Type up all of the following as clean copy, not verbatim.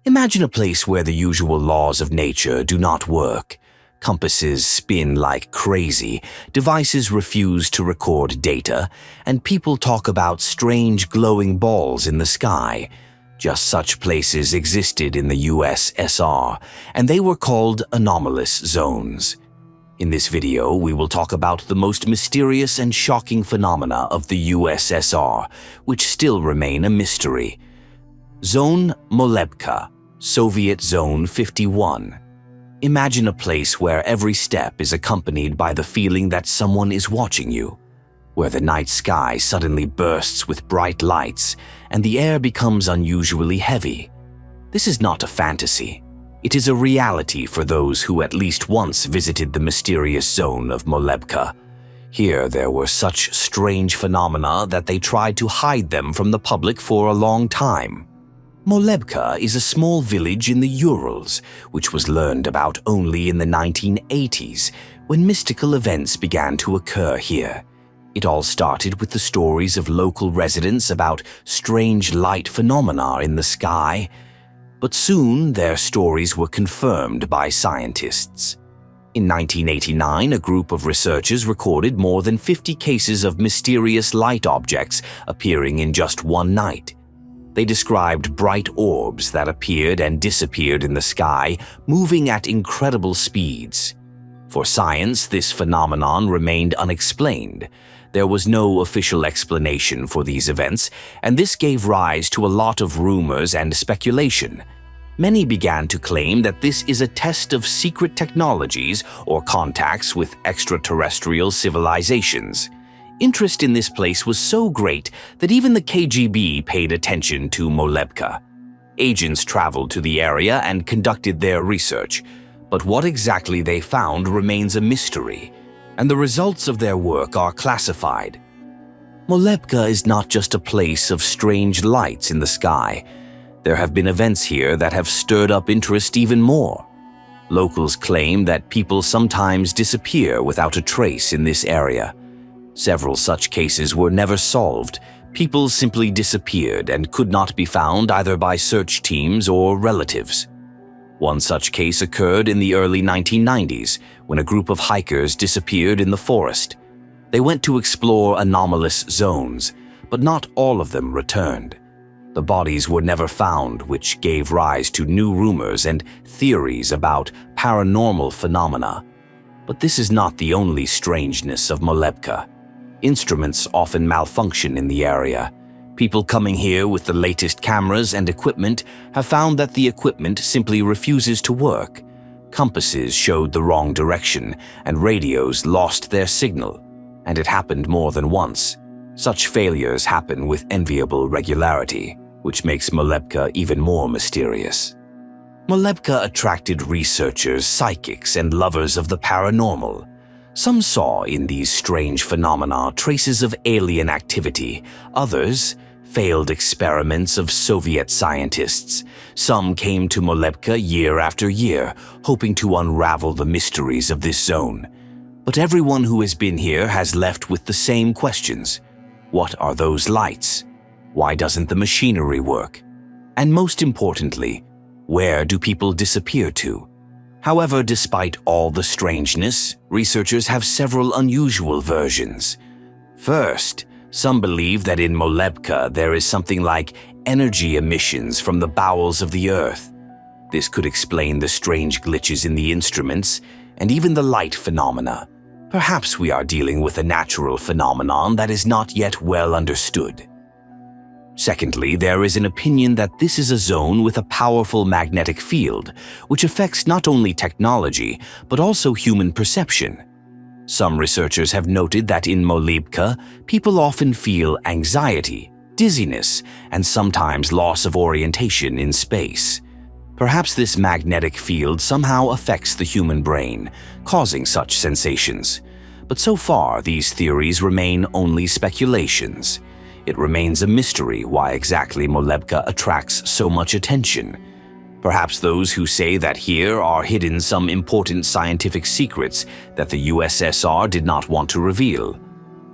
Imagine a place where the usual laws of nature do not work. Compasses spin like crazy, devices refuse to record data, and people talk about strange glowing balls in the sky. Just such places existed in the USSR, and they were called anomalous zones. In this video, we will talk about the most mysterious and shocking phenomena of the USSR, which still remain a mystery. Zone Molebka, Soviet Zone 51. Imagine a place where every step is accompanied by the feeling that someone is watching you, where the night sky suddenly bursts with bright lights and the air becomes unusually heavy. This is not a fantasy. It is a reality for those who at least once visited the mysterious zone of Molebka. Here there were such strange phenomena that they tried to hide them from the public for a long time. Molebka is a small village in the Urals, which was learned about only in the 1980s, when mystical events began to occur here. It all started with the stories of local residents about strange light phenomena in the sky, but soon their stories were confirmed by scientists. In 1989, a group of researchers recorded more than 50 cases of mysterious light objects appearing in just one night. They described bright orbs that appeared and disappeared in the sky, moving at incredible speeds. For science, this phenomenon remained unexplained. There was no official explanation for these events, and this gave rise to a lot of rumors and speculation. Many began to claim that this is a test of secret technologies or contacts with extraterrestrial civilizations. Interest in this place was so great that even the KGB paid attention to Molebka. Agents traveled to the area and conducted their research, but what exactly they found remains a mystery, and the results of their work are classified. Molebka is not just a place of strange lights in the sky. There have been events here that have stirred up interest even more. Locals claim that people sometimes disappear without a trace in this area. Several such cases were never solved. People simply disappeared and could not be found either by search teams or relatives. One such case occurred in the early 1990s when a group of hikers disappeared in the forest. They went to explore anomalous zones, but not all of them returned. The bodies were never found, which gave rise to new rumors and theories about paranormal phenomena. But this is not the only strangeness of Molebka. Instruments often malfunction in the area. People coming here with the latest cameras and equipment have found that the equipment simply refuses to work. Compasses showed the wrong direction, and radios lost their signal. And it happened more than once. Such failures happen with enviable regularity, which makes Molebka even more mysterious. Molebka attracted researchers, psychics, and lovers of the paranormal. Some saw in these strange phenomena traces of alien activity, others failed experiments of Soviet scientists. Some came to Molebka year after year, hoping to unravel the mysteries of this zone. But everyone who has been here has left with the same questions. What are those lights? Why doesn't the machinery work? And most importantly, where do people disappear to? However, despite all the strangeness, researchers have several unusual versions. First, some believe that in Molebka there is something like energy emissions from the bowels of the earth. This could explain the strange glitches in the instruments and even the light phenomena. Perhaps we are dealing with a natural phenomenon that is not yet well understood. Secondly, there is an opinion that this is a zone with a powerful magnetic field, which affects not only technology, but also human perception. Some researchers have noted that in Molebka, people often feel anxiety, dizziness, and sometimes loss of orientation in space. Perhaps this magnetic field somehow affects the human brain, causing such sensations. But so far, these theories remain only speculations. It remains a mystery why exactly Molebka attracts so much attention. Perhaps those who say that here are hidden some important scientific secrets that the USSR did not want to reveal.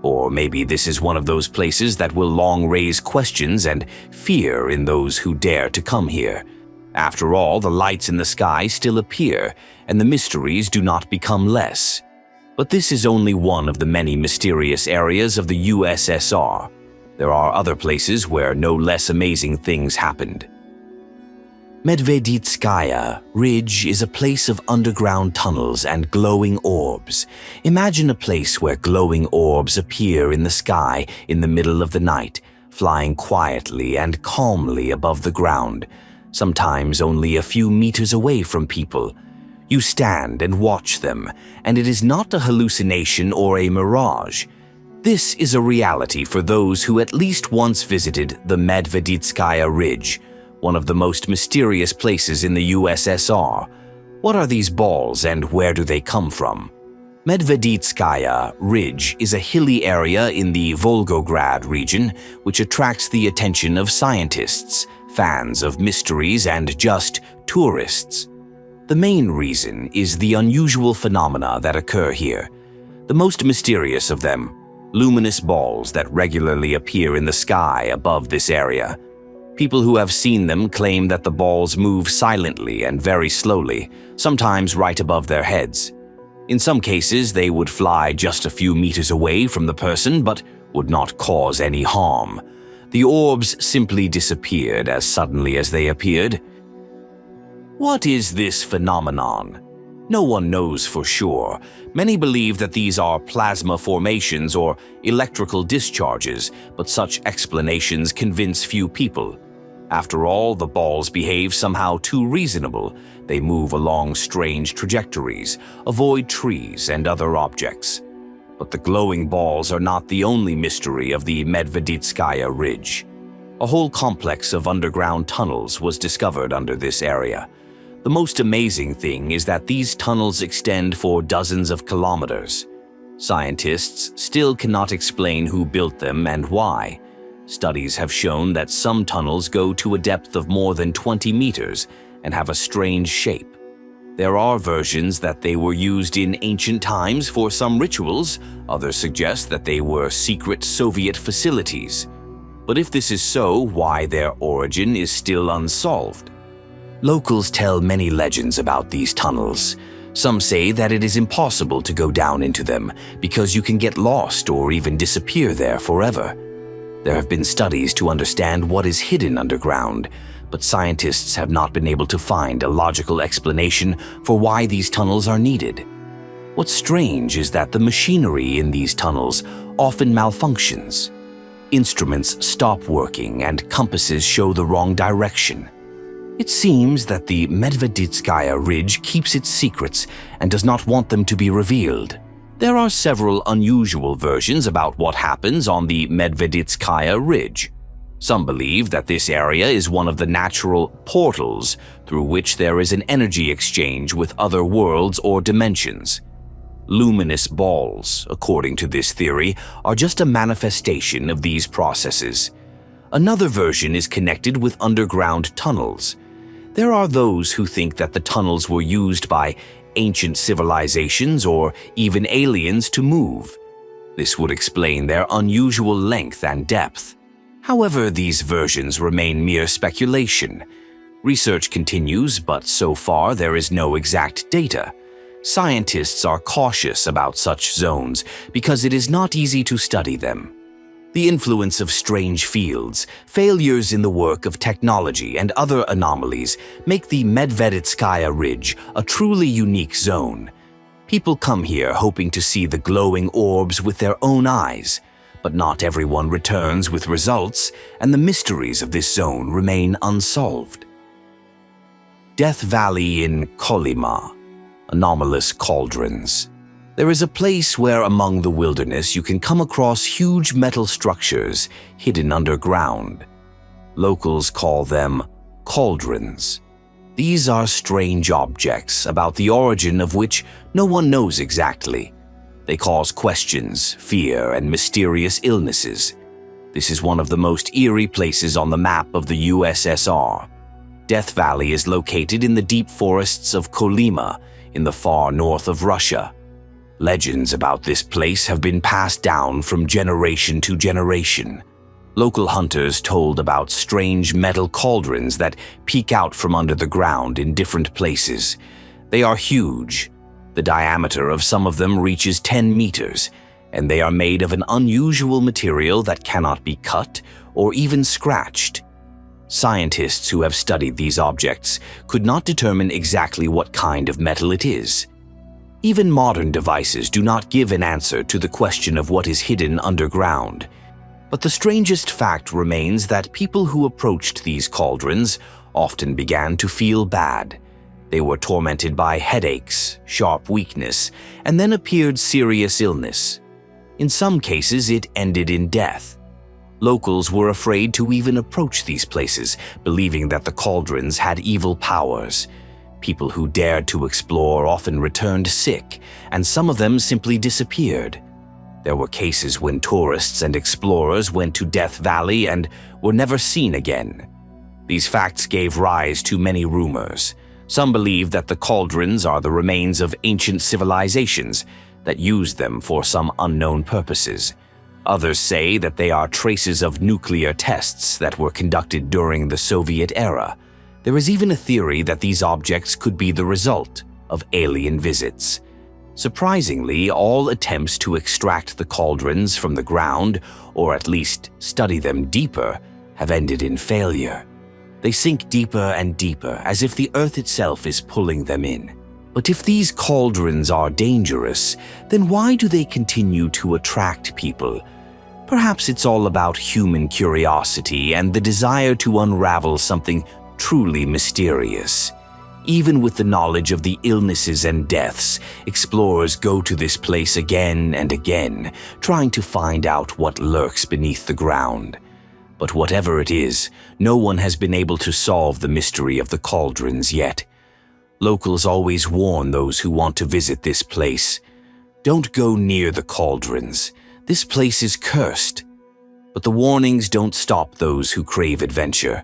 Or maybe this is one of those places that will long raise questions and fear in those who dare to come here. After all, the lights in the sky still appear, and the mysteries do not become less. But this is only one of the many mysterious areas of the USSR. There are other places where no less amazing things happened. Meditskaya Ridge is a place of underground tunnels and glowing orbs. Imagine a place where glowing orbs appear in the sky in the middle of the night, flying quietly and calmly above the ground, sometimes only a few meters away from people. You stand and watch them, and it is not a hallucination or a mirage. This is a reality for those who at least once visited the Meditskaya Ridge, one of the most mysterious places in the USSR. What are these balls and where do they come from? Meditskaya Ridge is a hilly area in the Volgograd region which attracts the attention of scientists, fans of mysteries, and just tourists. The main reason is the unusual phenomena that occur here. The most mysterious of them, luminous balls that regularly appear in the sky above this area. People who have seen them claim that the balls move silently and very slowly, sometimes right above their heads. In some cases, they would fly just a few meters away from the person but would not cause any harm. The orbs simply disappeared as suddenly as they appeared. What is this phenomenon? No one knows for sure. Many believe that these are plasma formations or electrical discharges, but such explanations convince few people. After all, the balls behave somehow too reasonable. They move along strange trajectories, avoid trees and other objects. But the glowing balls are not the only mystery of the Meditskaya Ridge. A whole complex of underground tunnels was discovered under this area. The most amazing thing is that these tunnels extend for dozens of kilometers. Scientists still cannot explain who built them and why. Studies have shown that some tunnels go to a depth of more than 20 meters and have a strange shape. There are versions that they were used in ancient times for some rituals. Others suggest that they were secret Soviet facilities. But if this is so, why their origin is still unsolved? Locals tell many legends about these tunnels. Some say that it is impossible to go down into them because you can get lost or even disappear there forever. There have been studies to understand what is hidden underground, but scientists have not been able to find a logical explanation for why these tunnels are needed. What's strange is that the machinery in these tunnels often malfunctions. Instruments stop working and compasses show the wrong direction. It seems that the Meditskaya Ridge keeps its secrets and does not want them to be revealed. There are several unusual versions about what happens on the Meditskaya Ridge. Some believe that this area is one of the natural portals through which there is an energy exchange with other worlds or dimensions. Luminous balls, according to this theory, are just a manifestation of these processes. Another version is connected with underground tunnels. There are those who think that the tunnels were used by ancient civilizations or even aliens to move. This would explain their unusual length and depth. However, these versions remain mere speculation. Research continues, but so far there is no exact data. Scientists are cautious about such zones because it is not easy to study them. The influence of strange fields, failures in the work of technology, and other anomalies make the Meditskaya Ridge a truly unique zone. People come here hoping to see the glowing orbs with their own eyes, but not everyone returns with results, and the mysteries of this zone remain unsolved. Death Valley in Kolyma, Anomalous Cauldrons. There is a place where among the wilderness you can come across huge metal structures hidden underground. Locals call them cauldrons. These are strange objects about the origin of which no one knows exactly. They cause questions, fear, and mysterious illnesses. This is one of the most eerie places on the map of the USSR. Death Valley is located in the deep forests of Kolyma in the far north of Russia. Legends about this place have been passed down from generation to generation. Local hunters told about strange metal cauldrons that peek out from under the ground in different places. They are huge. The diameter of some of them reaches 10 meters, and they are made of an unusual material that cannot be cut or even scratched. Scientists who have studied these objects could not determine exactly what kind of metal it is. Even modern devices do not give an answer to the question of what is hidden underground. But the strangest fact remains that people who approached these cauldrons often began to feel bad. They were tormented by headaches, sharp weakness, and then appeared serious illness. In some cases, it ended in death. Locals were afraid to even approach these places, believing that the cauldrons had evil powers. People who dared to explore often returned sick, and some of them simply disappeared. There were cases when tourists and explorers went to Death Valley and were never seen again. These facts gave rise to many rumors. Some believe that the cauldrons are the remains of ancient civilizations that used them for some unknown purposes. Others say that they are traces of nuclear tests that were conducted during the Soviet era. There is even a theory that these objects could be the result of alien visits. Surprisingly, all attempts to extract the cauldrons from the ground, or at least study them deeper, have ended in failure. They sink deeper and deeper, as if the earth itself is pulling them in. But if these cauldrons are dangerous, then why do they continue to attract people? Perhaps it's all about human curiosity and the desire to unravel something truly mysterious. Even with the knowledge of the illnesses and deaths, explorers go to this place again and again, trying to find out what lurks beneath the ground. But whatever it is, no one has been able to solve the mystery of the cauldrons yet. Locals always warn those who want to visit this place. Don't go near the cauldrons. This place is cursed. But the warnings don't stop those who crave adventure.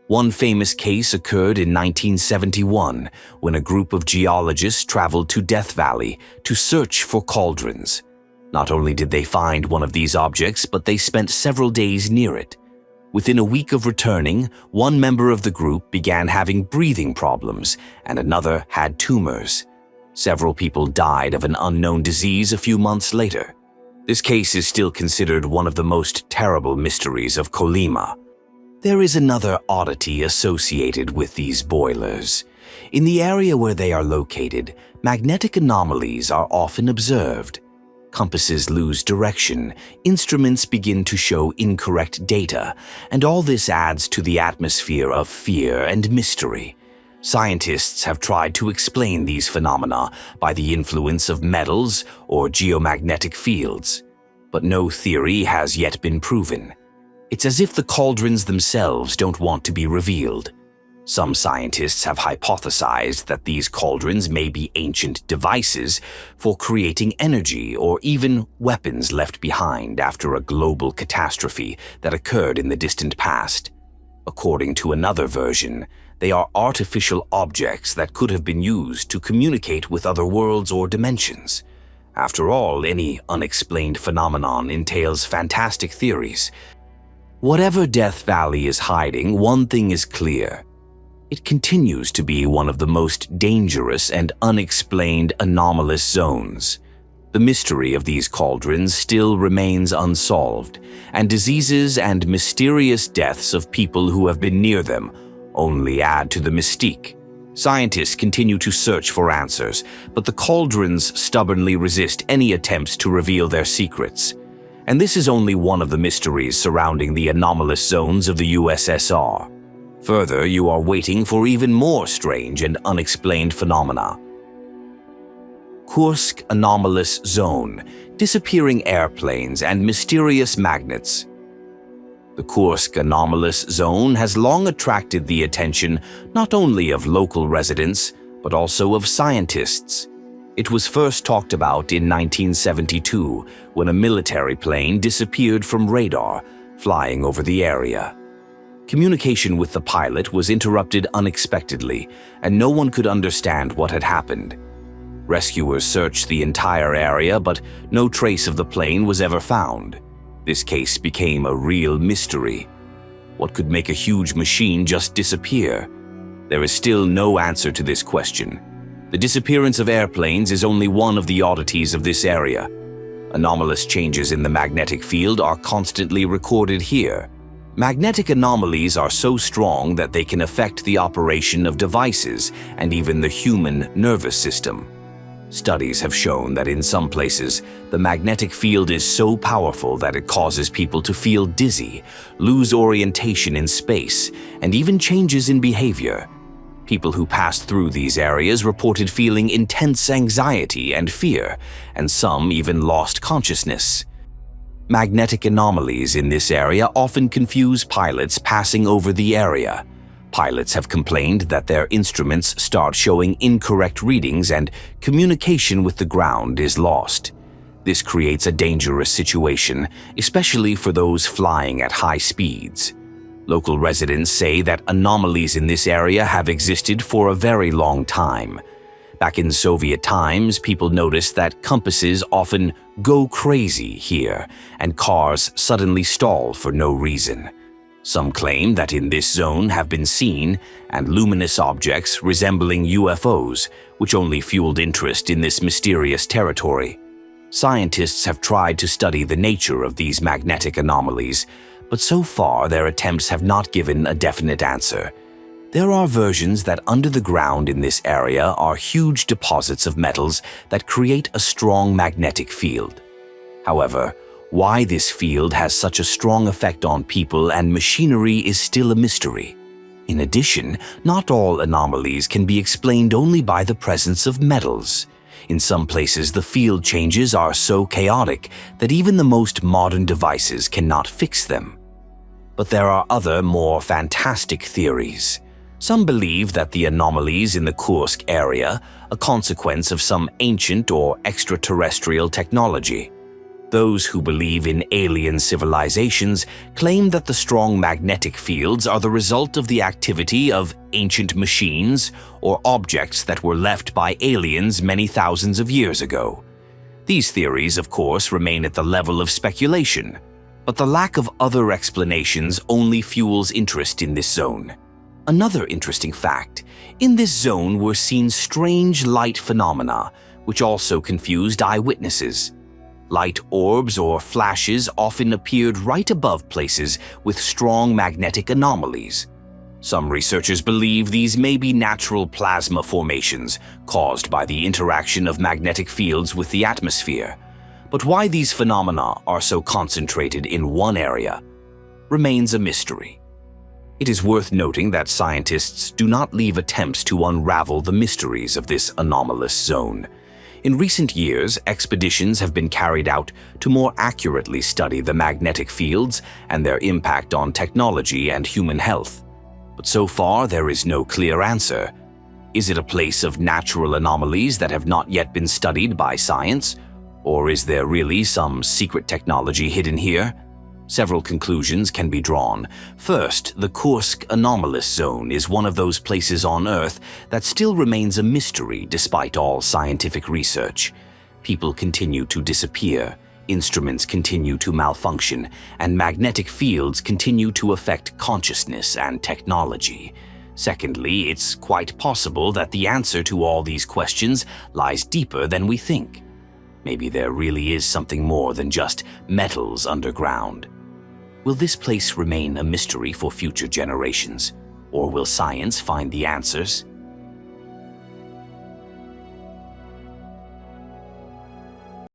One famous case occurred in 1971 when a group of geologists traveled to Death Valley to search for cauldrons. Not only did they find one of these objects, but they spent several days near it. Within a week of returning, one member of the group began having breathing problems and another had tumors. Several people died of an unknown disease a few months later. This case is still considered one of the most terrible mysteries of Kolyma. There is another oddity associated with these boilers. In the area where they are located, magnetic anomalies are often observed. Compasses lose direction, instruments begin to show incorrect data, and all this adds to the atmosphere of fear and mystery. Scientists have tried to explain these phenomena by the influence of metals or geomagnetic fields, but no theory has yet been proven. It's as if the cauldrons themselves don't want to be revealed. Some scientists have hypothesized that these cauldrons may be ancient devices for creating energy or even weapons left behind after a global catastrophe that occurred in the distant past. According to another version, they are artificial objects that could have been used to communicate with other worlds or dimensions. After all, any unexplained phenomenon entails fantastic theories. Whatever Death Valley is hiding, one thing is clear. It continues to be one of the most dangerous and unexplained anomalous zones. The mystery of these cauldrons still remains unsolved, and diseases and mysterious deaths of people who have been near them only add to the mystique. Scientists continue to search for answers, but the cauldrons stubbornly resist any attempts to reveal their secrets. And this is only one of the mysteries surrounding the anomalous zones of the USSR. Further, you are waiting for even more strange and unexplained phenomena. Kursk Anomalous Zone, disappearing airplanes and mysterious magnets. The Kursk Anomalous Zone has long attracted the attention not only of local residents, but also of scientists. It was first talked about in 1972 when a military plane disappeared from radar, flying over the area. Communication with the pilot was interrupted unexpectedly, and no one could understand what had happened. Rescuers searched the entire area, but no trace of the plane was ever found. This case became a real mystery. What could make a huge machine just disappear? There is still no answer to this question. The disappearance of airplanes is only one of the oddities of this area. Anomalous changes in the magnetic field are constantly recorded here. Magnetic anomalies are so strong that they can affect the operation of devices and even the human nervous system. Studies have shown that in some places, the magnetic field is so powerful that it causes people to feel dizzy, lose orientation in space, and even changes in behavior. People who passed through these areas reported feeling intense anxiety and fear, and some even lost consciousness. Magnetic anomalies in this area often confuse pilots passing over the area. Pilots have complained that their instruments start showing incorrect readings and communication with the ground is lost. This creates a dangerous situation, especially for those flying at high speeds. Local residents say that anomalies in this area have existed for a very long time. Back in Soviet times, people noticed that compasses often go crazy here, and cars suddenly stall for no reason. Some claim that in this zone have been seen and luminous objects resembling UFOs, which only fueled interest in this mysterious territory. Scientists have tried to study the nature of these magnetic anomalies, but so far their attempts have not given a definite answer. There are versions that under the ground in this area are huge deposits of metals that create a strong magnetic field. However, why this field has such a strong effect on people and machinery is still a mystery. In addition, not all anomalies can be explained only by the presence of metals. In some places, the field changes are so chaotic that even the most modern devices cannot fix them. But there are other, more fantastic theories. Some believe that the anomalies in the Kursk area are a consequence of some ancient or extraterrestrial technology. Those who believe in alien civilizations claim that the strong magnetic fields are the result of the activity of ancient machines or objects that were left by aliens many thousands of years ago. These theories, of course, remain at the level of speculation, but the lack of other explanations only fuels interest in this zone. Another interesting fact: in this zone were seen strange light phenomena, which also confused eyewitnesses. Light orbs or flashes often appeared right above places with strong magnetic anomalies. Some researchers believe these may be natural plasma formations caused by the interaction of magnetic fields with the atmosphere. But why these phenomena are so concentrated in one area remains a mystery. It is worth noting that scientists do not leave attempts to unravel the mysteries of this anomalous zone. In recent years, expeditions have been carried out to more accurately study the magnetic fields and their impact on technology and human health. But so far, there is no clear answer. Is it a place of natural anomalies that have not yet been studied by science? Or is there really some secret technology hidden here? Several conclusions can be drawn. First, the Kursk anomalous zone is one of those places on Earth that still remains a mystery despite all scientific research. People continue to disappear, instruments continue to malfunction, and magnetic fields continue to affect consciousness and technology. Secondly, it's quite possible that the answer to all these questions lies deeper than we think. Maybe there really is something more than just metals underground. Will this place remain a mystery for future generations, or will science find the answers?